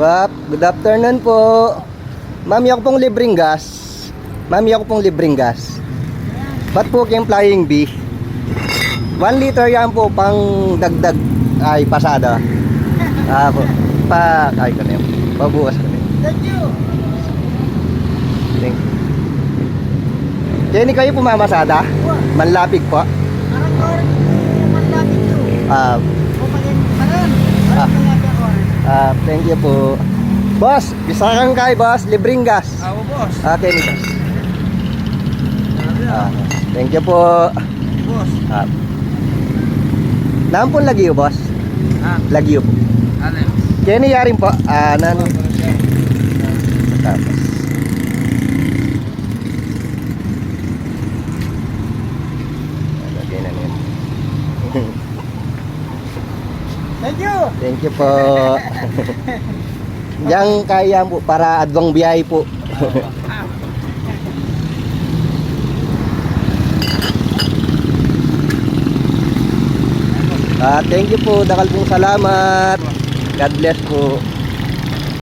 Good afternoon po. Ma'am, ako pong libreng gas. Ba't po kayong Flying bee? 1 liter yan po pang dagdag ay pasada. Po. Ay ka na yun. Pabukas ka na yun. Thank you. Thank you. Jenny, kayo pumamasada? Manlapig po. Parang oras manlapit yun. Pupagin pa rin. Thank you po. Boss, bisakan kay boss, libreng gas. Ako, boss. Okay, boss. Thank you po. Boss. Nampun lagi yo, boss. Lagi yo po. Alin? Kenny yarin po. Tapos. Lagay na niyan. Thank you. Thank you po. Yang kaya po para advang biyahe po. Thank you po. Dakal pong salamat. God bless po.